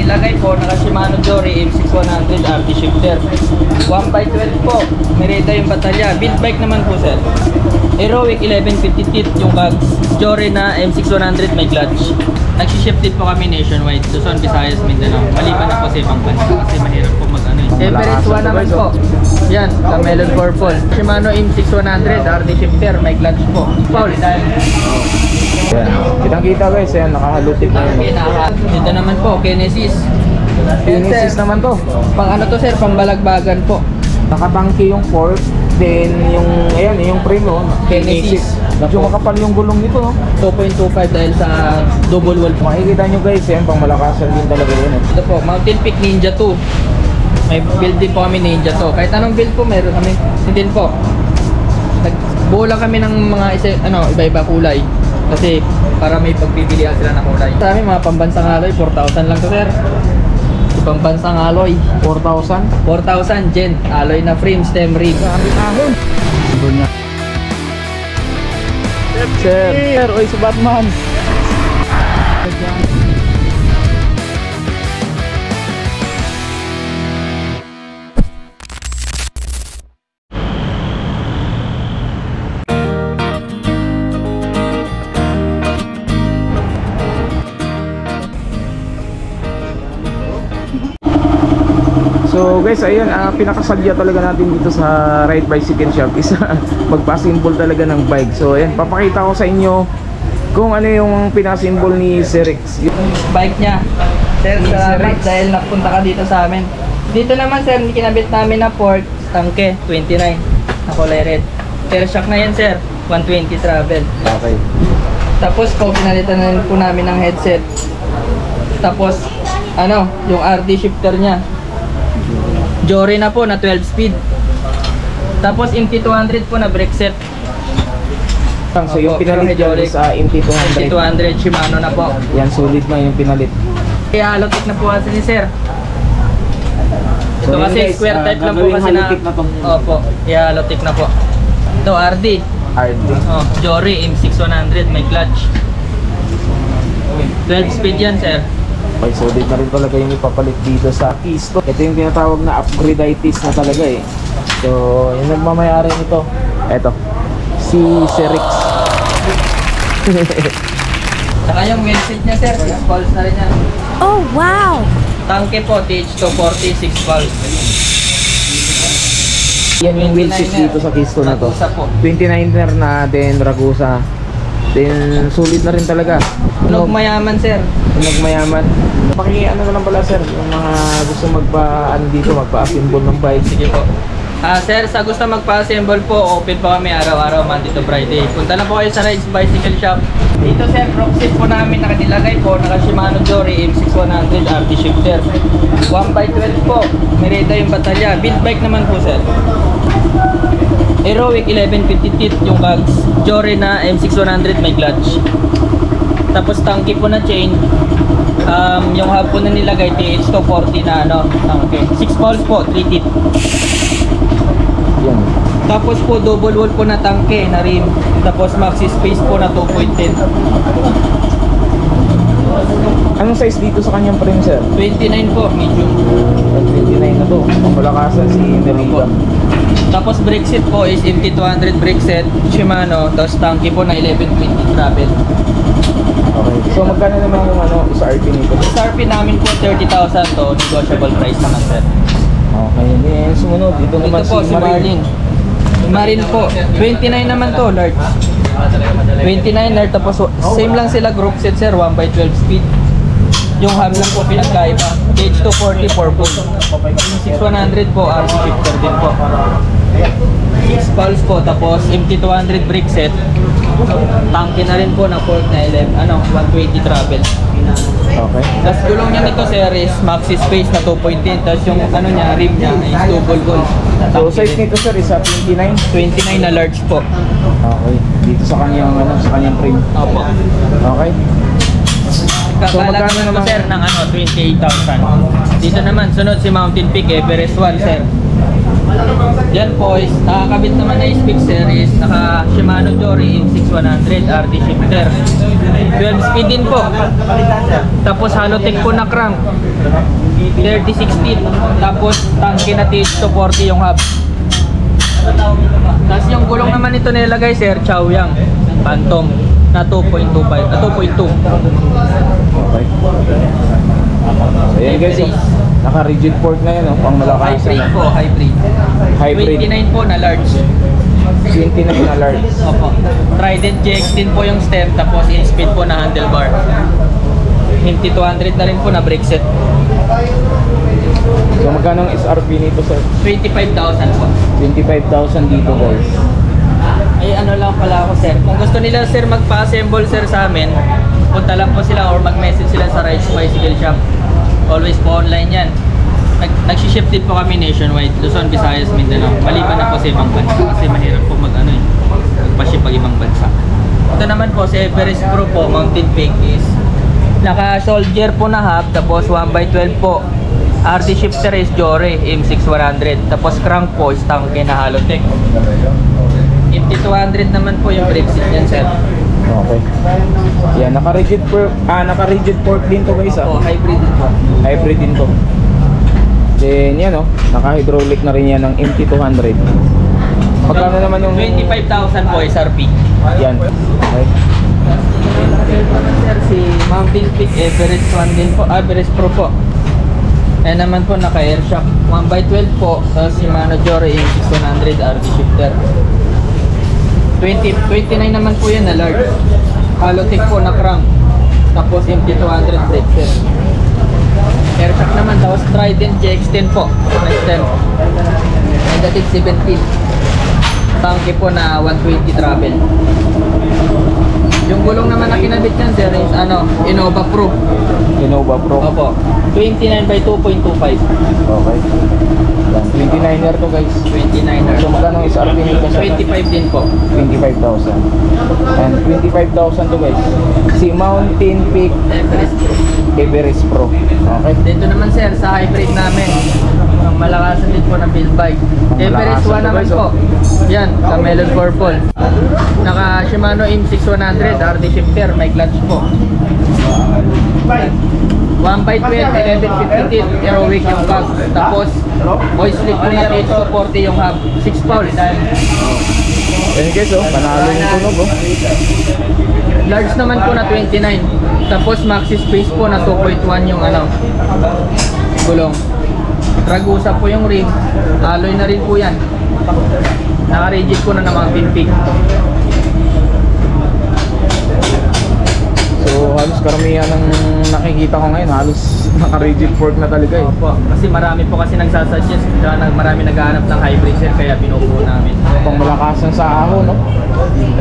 nakalagay po, naka Shimano Jory M6100 RT shifter. 1x12 po, Merida yung batalya. Build bike naman po sir. Heroic 1150 teeth yung bags. Jory na M6100 may clutch. Nagsishift din po kami nationwide. Luzon, Visayas, Mindanao. Maliban na po sa ibang bansa kasi mahirap po mag-ano eh. Everest 1 naman po. Yan, sa Melon Purple. Shimano M6100 RT shifter may clutch po. Paul, dahil Yan. Kitang-kita guys, yan, nakahalutik na yun. dito naman po, Genesis. Genesis naman to. Pang ano to sir, pang balagbagan po. Nakatangke yung fork, then yung, ayan, yung frame, no? Genesis. Medyo makapal yung gulong nito, no? 2.25 dahil sa double wall. Makikita nyo guys, yan, pang malakasan din talaga yun. Ito po, Mountain Peak Ninja 2. May build din po kami Ninja 2. Kahit anong build po, meron kami. Din po. Nagbuo lang kami ng mga iba-iba kulay. Kasi para may pagpipilian sila ng kulay. Sa amin, mga pambansang alloy, 4,000 lang to sir. Pambansang alloy. 4,000? 4,000 gen. Alloy na frame, stem rig. Sabi ahon. Sir, oy si Batman. So guys, ayun, pinakasadya talaga natin dito sa Ride Bicycle Shop is magpa-symbol talaga ng bike. So ayan, papakita ko sa inyo kung ano yung pinasimbol ni Serix. Yung bike niya. Sir, salamat dahil napunta ka dito sa amin. Dito naman sir, kinabit namin na port, tangke, 29, na kulay red. Pero shock na yan sir, 120 travel. Okay. Tapos po, pinalitan na po namin ng headset. Tapos, yung RD shifter niya. Jory na po na 12 speed. Tapos MT200 po na brake set. So yung pinalit dyan is MT200. MT200 Shimano na po. Yan, solid na yung pinalit. Kaya halotik na po kasi ni sir. Ito So, kasi guys, square type lang po kasi na. Opo, kaya halotik na po. Ito RD. RD. Jory M6100 may clutch. 12 speed yan sir. Okay, solid na rin talaga yung ipapalit dito sa keys. Ito yung tinatawag na upgrade-itis na talaga eh. So, yung nagmamayari nito, eto, si Serix. Saka yung wheelset niya sir, 6 valves na rin yan. Oh, wow! Tangke po, TH240, 6 valves. Yan yung wheelset dito sa keys na to. Ragusa po. 29er na, then Ragusa. Then, solid na rin talaga. Tunog mayaman sir. Tunog mayaman. Ano na lang pala sir, yung mga gusto magpa-assemble ng bike. Sige po. Sir, sa gusto magpa-assemble po, open po kami araw-araw, Monday to Friday. Punta na po kayo sa Rides Bicycle Shop. Dito sir, proxy po namin nakanilagay po, naka Shimano Jory M6100 RT shifter. 1x12 po, Merida yung batalya. Build bike naman po sir. Heroic 1150 teeth yung bags. Jory na M6100 may clutch. Tapos tangke po na chain. Yung hub po na nilagay TH240 na tangke. 6 balls po, 3 teeth. Yan. Tapos po double wall po na tangke na rim. Tapos maxi space po na 2.10. Anong size dito sa kanyang frame sir? 29 po, medium. 29 na to. Pangmalakasan si Merida. Tapos brake set po is MT200 brake set, Shimano. Tapos tangke po na 1120 travel. Okay. So magkano naman yung isa RP nito? Sa RP namin po 30,000 to, negotiable price naman sir. Okay, then sumunod dito naman Ito po si Marlin. Marlin po, 29 naman to, large. 29 large, tapos same lang sila group set sir, 1x12 speed. Yung hub lang po pinagkaiba. H240 purple. 6100 po, RC shifter din po. 6 valves po, tapos MT200 brake set. Tangke na rin po na port na 120 travel. Okay. Tapos gulong niya nito sir is maxi space na 2.10. Tapos yung rim niya is double gold. So size nito sir is 29? 29 na large po. Okay. Dito sa kanyang frame. Opo. Okay. So Kakalat magkano naman naman sir ng 28,000. Dito naman sunod si Mountain Peak Everest 1 sir. Yan po is nakakabit naman na speed series, naka Shimano Jory M6100 RT shifter. 12 speed din po. Tapos Halotech po na crank. 3016. Tapos tangke na TH240 yung hub. Tapos yung gulong naman ito nilagay sir, Chaoyang Phantom na 2.25, 2.2. Okay. So yan guys, oh. Naka-rigid fork na yan, oh. Pang malakas. Hybrid po, hybrid. Hybrid. 29 po na large. 29 na large. Opo. Trident GX10 po yung stem, tapos in-speed po na handlebar. Hinti 200 na rin po na brake set. So magkano ang SRP nito sir? 25,000 po. 25,000 dito guys. Ay ano lang pala ako sir. Kung gusto nila sir magpa-assemble sir sa amin, punta lang po sila or mag-message sila sa Rides Bicycle Shop. Always po online yan. Nag-ship din po kami nationwide. Luzon, Visayas, Mindanao. Maliban na po sa ibang bansa kasi mahirap po magpa-ship pag ibang bansa. Ito naman po si Everest Pro po, Mountain Peak is naka-soldier po na hub, tapos 1x12 po. RT shifter is Jory M6100. Tapos crank po is tangke na Halotech. MT200 naman po yung brake seat yan sir. Okay. Yan, naka-rigid fork din to guys ah. Oh, hybrid din po. Hybrid din to. Then yan oh, naka-hydraulic na rin yan ng MT200. Magkano naman yung 25,000 po SRP. yan? Okay. Sir, si Mountain Peak Everest 1 din po, Everest Pro po. Ayan naman po naka-air shock 1x12 po sa Shimano Jory M6100 RT shifter. 29 naman po yan na large. Halotech po na crank. Tapos MT200 brake set. Air shock naman, tapos Trident GX10 po na stem. Negative 17. Tangke po na 120 travel. Yung gulong naman na kinabit yan sir is Innova Pro. Innova Pro. Opo. 29 by 2.25. Okay. Yan, 29er to guys. 29er. So magkano ang SRP nito sa 25 din po. 25,000. And 25,000 to guys. Si Mountain Peak Everest Pro. Everest Pro. Okay. Dito naman sir sa hybrid namin. Ang malakasan din po na build bike. Everest 1 naman po. Yan, sa Melon Purple. Naka Shimano M6100 RT shifter, may clutch po. 1x12, 1150 aerowick yung bag. Tapos voice slip po na TH240 yung hub. 6 pounds. Ayun guys oh, panalo yung tunog oh. Large naman po na 29. Tapos maxi space po na 2.1 yung gulong. Ragusa po yung rim. Alloy na rin po yan. Naka-rigid po na ng mga pinpig. So halos karamihan ng nakikita ko ngayon, halos naka-rigid fork na talaga eh. Opo, kasi marami po kasi nagsasuggest, marami naghahanap ng hybrid sir, kaya binubuo namin. Pang malakasan sa ahon, no?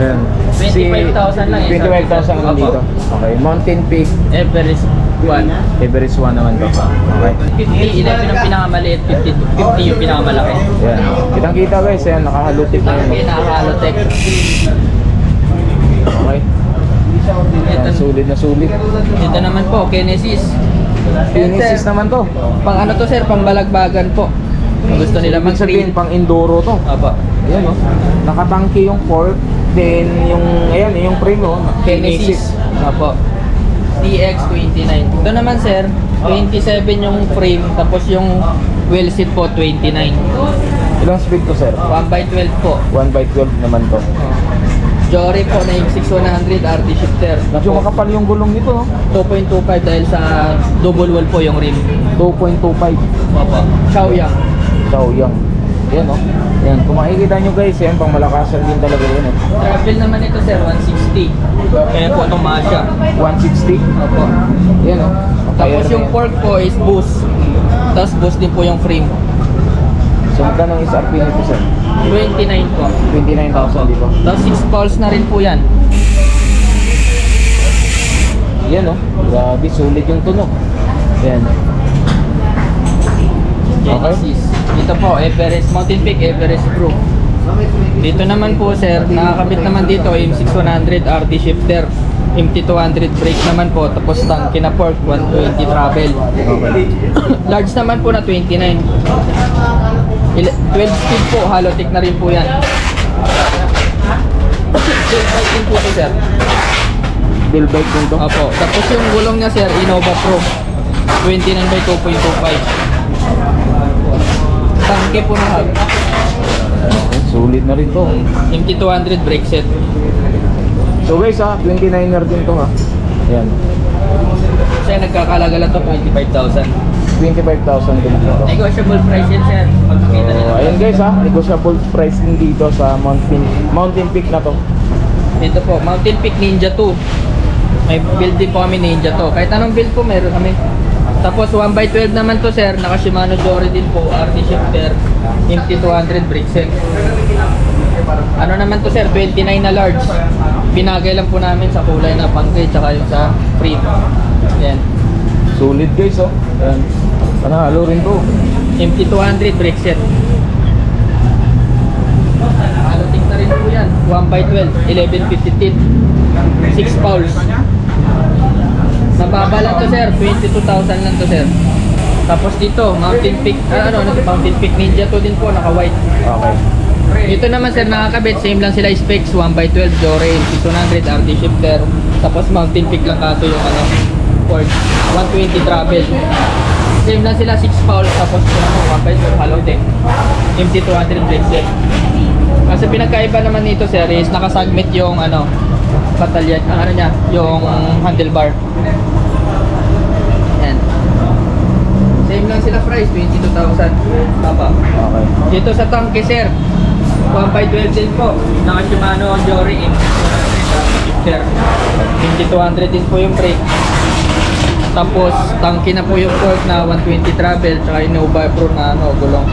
Ayan. 25,000 lang eh. 25,000 lang dito. Okay, Mountain Peak Everest 1. Everest 1 naman to. Okay. 50, 11 ang pinakamaliit, 50 yung pinakamalaki. Ayan. Kitang-kita guys, ayan, nakahalutip na yun. Tangke na Halotech. Okay. Ayan, sulit na sulit. Ito naman po, Genesis. Genesis naman to. Pang ano to sir, pang balagbagan po. Kung gusto nila Ibig sabihin, mag-train. pang enduro to. Opo. Ayan oh. Nakatangke yung fork. Then yung, ayan, yung frame oh. Genesis. Opo. TX29. Ito naman sir, 27 yung frame, tapos yung wheel seat po 29. Ilang speed to sir? 1x12 po. 1x12 naman to. Jory po na yung 6100 RT shifter. Medyo makapal yung gulong nito, no? 2.25 dahil sa double wall po yung rim. 2.25. Opo. Chaoyang. Chaoyang. Yan, no? Yan. Kung makikita nyo guys, yan, pang malakasan din talaga yun, eh. Travel naman ito sir, 160. Kaya po itong Masha. 160. Opo. Yan, no? Tapos yung fork po is boost. Tapos boost din po yung frame. So, magkano ang SRP nito, sir? 29 po. 29,000, di ba? Tapos 6 poles na rin po yan. Yan, no? Grabe, sulit yung tunog. Yan. Genesis. Dito po, Everest, Mountain Peak, Everest Pro. Dito naman po sir, nakakabit naman dito M6100 RT shifter, MT200 brake naman po, tapos tangke na fork, 120 travel. Okay. Large naman po na 29. 12 speed po, Halotech na rin po yan. Bill bike din po ito, sir. Bill bike din to. Opo. Tapos yung gulong niya, sir, Innova Pro. 29 by 2.25. Tangke po ng hub. Sulit na rin to. MT200 brake set. So guys ha, 29er din to ha. Ayan. Kasi nagkakalaga lang to 25,000. 25,000 din to. Negotiable price yan, sir. Pagkakita nila. So, ayan guys ha, negotiable price din dito sa Mountain Peak na to. Dito po, Mountain Peak Ninja 2. May build din po kami Ninja to. Kahit anong build po meron kami. Tapos 1x12 naman to, sir. Naka Shimano Jory din po. RT shifter. MT200 brake set. Ano naman to, sir? 29 na large. Binagay lang po namin sa kulay na pangkay tsaka yung sa frame. Yan. Sulit guys oh. Ayan. Panalo rin to. MT200 brake set. Halotech na rin po yan. 1x12. 1150 teeth. 6 pawls. Mababa lang to, sir. 22,000 lang to, sir. Tapos dito, Mountain Peak, Mountain Peak Ninja to din po, naka-white. Okay. Dito naman, sir, nakakabit. Same lang sila specs. 1x12 Jory, 600 RT shifter. Tapos Mountain Peak lang kato yung Ford 120 travel. Same lang sila, 6 pounds. Tapos 1x12 Halotech. MT200 brake set. Kasi pinagkaiba naman nito, sir, is nakasagmit yung batalyan, niya, yung handlebar. Yan. Same lang sila price, 22,000. Papa. Okay. Dito sa tangke, sir, 1x12 din po. Naka Shimano Jory shifter. 2200 din po yung brake. Tapos tangke na po yung fork na 120 travel, tsaka Innova Pro na gulong.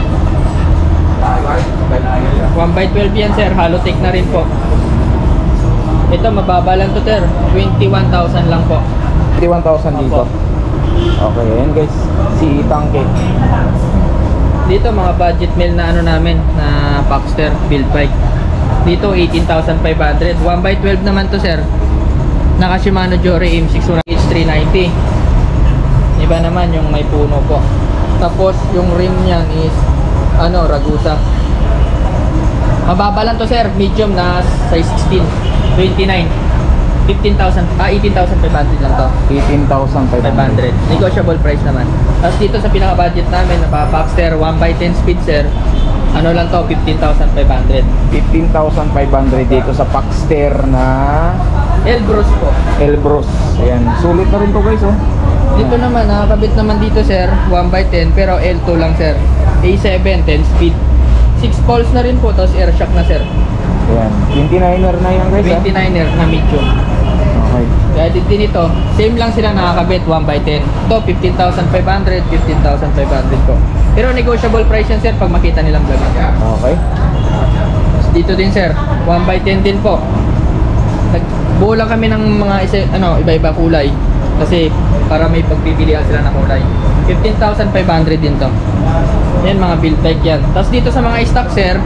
1x12 yan, sir, Halotech na rin po. Ito mababa lang to, sir, 21,000 lang po. 21,000 dito. Okay, ayan guys, si Tangke. Dito mga budget meal na namin na Paxter build bike. Dito 18,500. 1x12 naman to, sir. Naka Shimano Jory M6 H390. Iba naman yung may puno po. Tapos yung rim niyan is Ragusa. Mababa lang to, sir, medium na size 16, 29. 18,500 lang to. 18,500. Negotiable price naman. Tapos dito sa pinaka-budget namin na Paxter 1x10 speed, sir, lang to, 15,500. 15,500 dito sa Paxter na Elbrus po. Elbrus. Ayan, sulit na rin to guys oh. Dito naman, nakakabit naman dito, sir, 1x10 pero L2 lang, sir. A7, 10 speed. 6 poles na rin po, tapos air shock na, sir. Ayan, 29er na yan guys 29er na medium. Okay. Kaya din ito, same lang sila nakakabit, 1x10. Ito, 15,500, 15,500 po. Pero negotiable price yan, sir, pag makita nilang vlog. Okay. Dito din, sir, 1x10 din po. Nagbuo lang kami ng mga iba-iba kulay. Kasi para may pagpipilian sila ng kulay. 15,500 din to. Yan, mga build bike yan. Tapos dito sa mga stock, sir,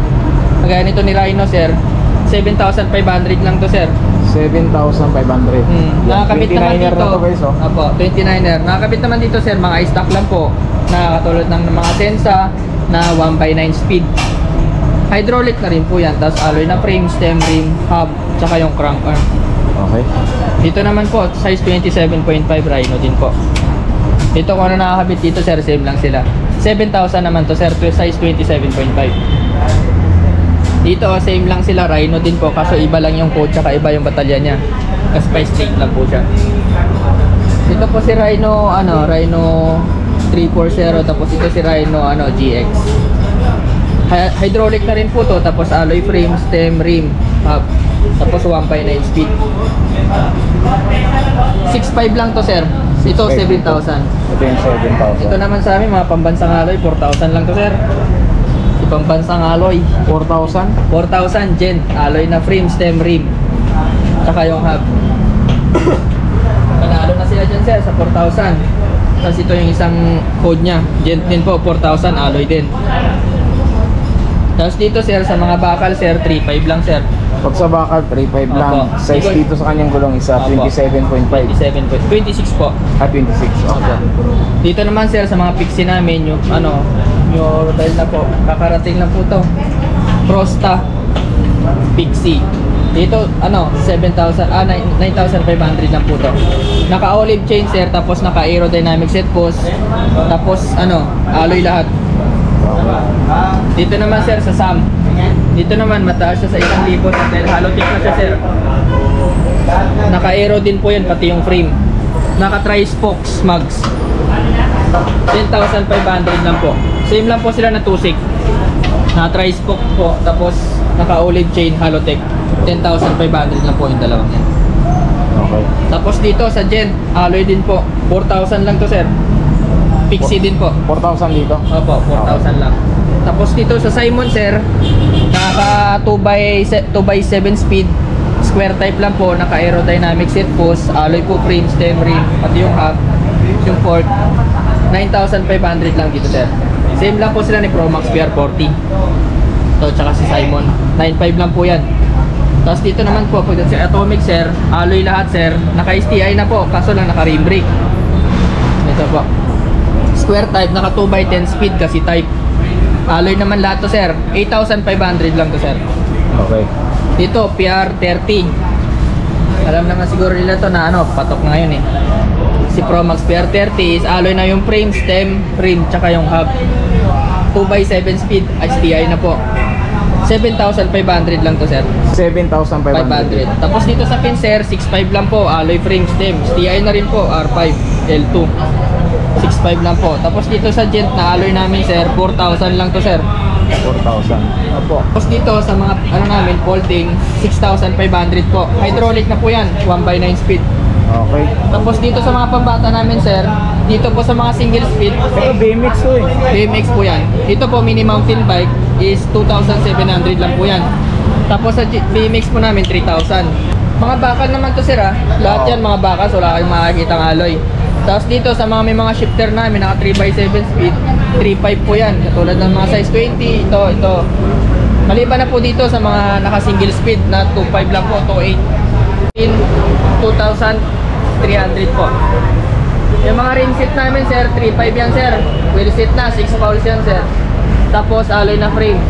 kagaya nito ni Rhino, sir, 7,500 lang to, sir. 7,500. Nakakabit naman 29er dito. na to guys oh. Apo, 29er. Nakakabit naman dito, sir, mga stock lang po. Na katulad ng mga Sensa na 1x9 speed. Hydraulic na rin po yan. Tapos alloy na frame, stem rim, hub, tsaka yung crank arm. Okay. Dito naman po, size 27.5 Rhino din po. Dito kung ano nakakabit dito, sir, same lang sila. 7,000 naman to, sir, to size 27.5. Dito, same lang sila, Rhino din po, kaso iba lang yung code, tsaka iba yung batalya niya. Kasi by straight lang po siya. Dito po si Rhino, Rhino 340, tapos ito si Rhino, GX. Hydraulic na rin po to, tapos alloy frame, stem, rim, hub. Tapos 1x9 speed. 6.5 lang to, sir. Ito 7,000. Ito yung 7,000. Ito naman sa amin, mga pambansang alloy, 4,000 lang to, sir. Pambansang alloy, 4,000? 4,000 gent. Alloy na frame, stem, rim. Tsaka yung hub. Panalo na sila dyan, sir, sa 4,000. Tapos ito yung isang code nya, gent din po, 4,000, alloy din. Tapos dito, sir, sa mga bakal, sir, 3.5 lang, sir. Pag sa bakal, 3.5 lang. Opo. Size dito sa kanyang gulong isa, Opo. 27.5. 26 po. 26. Okay. Dito naman, sir, sa mga pixie namin, yung nyo dahil na po, kakarating lang po to. Prosta Pixie. Dito, 7,000, 9,500 lang po to. Naka-olive chain, sir, tapos naka-aerodynamic set post. Tapos, alloy lahat. Dito naman, sir, sa SAM. Dito naman, mataas siya sa 1,000 dahil hollow tip na siya, sir. Naka-aero din po yan, pati yung frame. Naka-tri-spokes mags. 10,500 lang po. Same lang po sila na tusik. Naka-tri-spoke po, tapos naka-olive chain, Halotech. 10,500 lang po yung dalawang yan. Okay. Tapos dito sa Gent, alloy din po. 4,000 lang to, sir. Pixie din po. 4,000 dito? Opo, 4,000 lang. Tapos dito sa Simon, sir, naka 2x7 speed, square type lang po, naka aerodynamic set post, alloy po frame, stem rim, pati yung hub, yung fork. 9,500 lang dito, sir. Same lang po sila ni Promax PR40. To, tsaka si Simon. 9,500 lang po yan. Tapos dito naman po, pag si Atomic, sir, alloy lahat, sir. Naka-STI na po, kaso lang naka-rim brake. Ito po. Square type, naka 2x10 speed kasi type. Alloy naman lahat to, sir. 8,500 lang to, sir. Okay. Dito, PR30. Alam naman siguro nila to na patok ngayon eh. Si Promax PR30 is alloy na yung frame, stem, rim, tsaka yung hub. 2x7 speed, STI na po. 7,500 lang to, sir. 7,500. Tapos dito sa pin, sir, 6,500 lang po. Alloy frame, stem. STI na rin po, R5, L2. 6,500 lang po. Tapos dito sa Gent na alloy namin, sir, 4,000 lang to, sir. 4,000. Opo. Tapos dito sa mga namin, folding, 6,500 po. Hydraulic na po yan, 1x9 speed. Okay. Tapos dito sa mga pambata namin, sir, dito po sa mga single speed, Pero BMX to eh. BMX po yan. Dito po mini mountain bike is 2,700 lang po yan. Tapos sa BMX po namin 3,000. Mga bakal naman to, sir, lahat yan mga bakal, so wala kayong makakita ng alloy. Tapos dito sa mga may mga shifter namin, naka 3x7 speed, 3.5 po yan. Katulad ng mga size 20, ito. Maliban na po dito sa mga naka single speed na 2.5 lang po, 2.8. In 2,300 po. Yung mga rim set namin, sir, 3.5 yan, sir. Wheel set na, 6 fouls yan, sir. Tapos alloy na frame.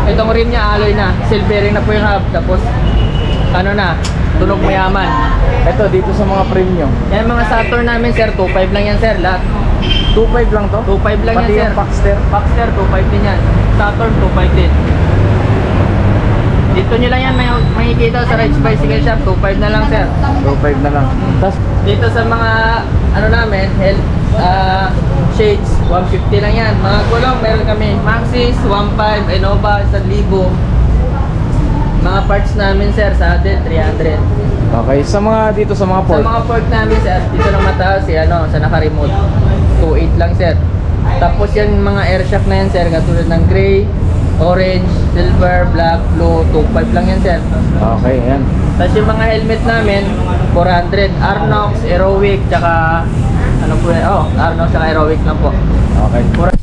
Itong rim niya alloy na, silvering na po yung hub. Tapos na, tunog mayaman. Ito dito sa mga frame nyo. Yan mga Saturn namin, sir, 2.5 lang yan, sir, lahat. 2.5 lang to? 2.5 lang Pati yan, sir. yung Paxter? Paxter, 2.5 din yan. Saturn, 2.5 din. Dito nyo lang yan, makikita sa Rides Bicycle Shop, 2.5 na lang, sir. 2.5 na lang. Tapos Dito sa mga, namin, shades, 150 lang yan. Mga gulong, meron kami Maxxis, 1.5, Innova, 1,000. Mga parts namin, sir, sa atin, 300. okay, sa mga dito sa mga Sa port. mga port namin, sir, dito lang mataas, sa naka-remote, 2.8 lang, sir. Tapos yan, mga air shock na yan, sir, katulad ng gray, orange, silver, black, blue, 2.5 lang yan, sir. Okay, yan. Tapos yung mga helmet namin, 400, Arnox, Aerowick, tsaka, Arnox, tsaka Aerowick lang po. Okay.